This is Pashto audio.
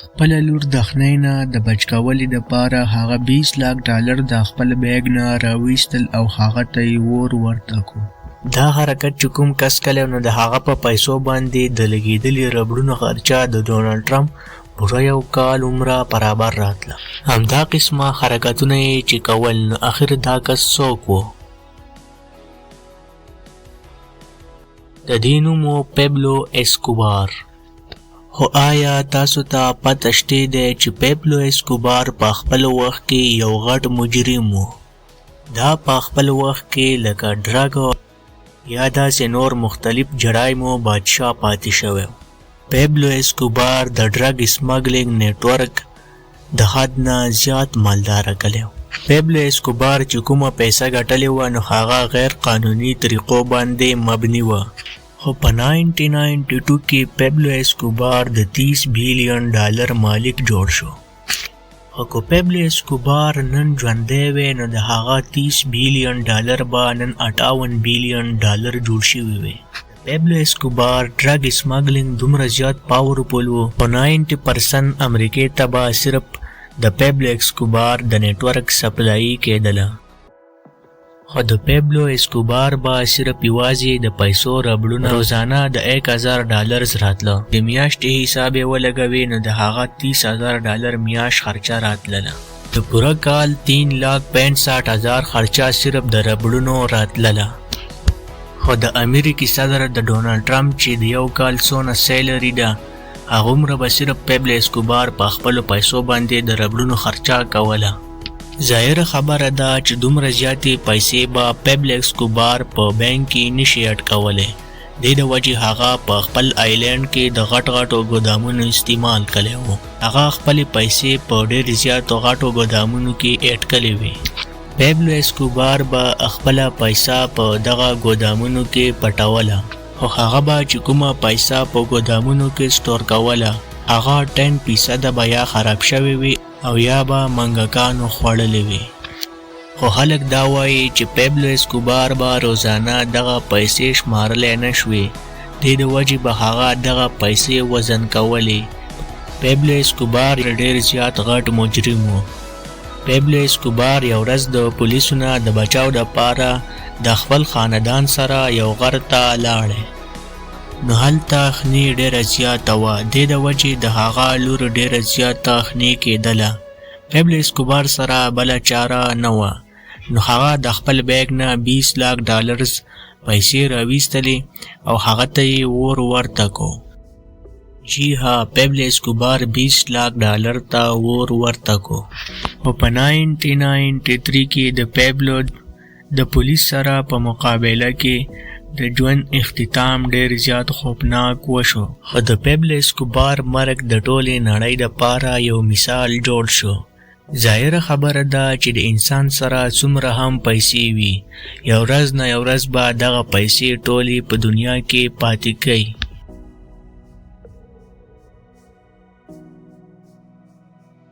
خپله لور د خنۍ نه د بچ کولو دپاره هغه 20 لک ډالر د خپل بیګ نه راویستل او هغه ته یې ورته کړو. دا حرکت چې کوم کس کلی نو د هغه په پیسو باندې د لګېدلي ربړونو خرچه د ډونالډ ټرمپ پوره 1 کال عمره برابر راتله. همدا قسمه حرکتونه یې چې کول نو اخر دا کس څوک و؟ د دې نوم و پیبلو اسکوبار. خو آیا تاسو ته پته شته دی چې پیبلو اسکوبار په خپل وخت کې یو غټ مجرم و؟ دا په خپل وخت کې لکه ډرګ یا داسې نور مختلف جرایمو بادشاه پاتې شوی. پیبلو اسکوبار د ډرګ سمګلینګ نیټورک د حد نه زیات مالداره کړی. پیبلو اسکوبار چې کومه پیسه ګټلې وه نو هغه غیر قانوني طریقو باندې مبني وه. خو په 1992 کې پیبلو اسکوبار د 30 بیلیون ډالر مالک جوړ شو. خو که پیبلو اسکوبار نن ژوندی وی نو د هغه 30 بیلیون ډالر به نن 58 بیلیون ډالر جوړ شوي وي. پیبلو اسکوبار ډرګ سمګلینګ دومره زیات پاورفول و خو 90% امریکې ته به صرف د پیبلو اسکوبار د نیټورک سپلای کېدله. خو د پیبلو اسکوبار به صرف یوازې د پیسو ربړونه روزانه د 1000 ډالرز راتله. د میاشتې حساب یې ولګوي نو د هغه 30,000 ډالر میاشت خرچه راتلله. د پوره کال 3,65,000 خرچه صرف د ربړونو راتلله. خو د امریکې صدر د ډونالډ ټرمپ چې د 1 کال څونه سیلري ده هغومره به صرف پیبلو اسکوبار په خپلو پیسو باندې د ربړونو خرچه کوله. ظاهره خبره ده چې دومره زیاتې پیسې به پیبلو اسکوبار په بانک کې نشي اټکولی. دې د وجې هغه په خپل آیلینډ کې د غټو ګودامونو استعمال کړی و. هغه خپلې پیسې په ډېر زیاتو غټو ګودامونو کې اټکلې وې. پیبلو اسکوبار به خپله پیسه په دغه ګودامونو کې پټوله. خو هغه به چې کومه پیسه په ګودامونو کې سټور کوله هغه 10% به یا خراب شوی وي او یا به منګکانو خوړلې وي. خو خلک دا وایي چې پیبلو اسکوبار به روزانه دغه پیسې شمارلی نه شوې. دې د وجې به هغه دغه پیسې وزن کولې. پیبلو اسکوبار ډېر زیات غټ مجرم و. پیبلو اسکوبار یو ورځ د پولیسو نه د بچاو دپاره د خپل خاندان سره یو غر ته لاړی. نو هلته خني ډېره زیاته وه. دې د وجې د هغه لور ډېره زیاته خني کېدله. پیبلو اسکوبار سره بله چاره نه وه. نو هغه د خپل بیګ نه 20 لک ډالرز پیسې راویستلې او هغه ته یې ورته کړو. جی ها پیبلو اسکوبار 20 لک ډالر ته ورته کړو. او په 1993 کې د پیبلو د پولیس سره په مقابله کې د ژوند اختتام ډېر زیات خوفناک وشو. خو د پیبلو اسکوبار مرګ د ټولې نړۍ دپاره یو مثال جوړ شو. ظاهره خبره ده چې د انسان سره څومره هم پیسې وي یو ورځ نه یو ورځ به دغه پیسې ټولې په دنیا کې پاتې کوي.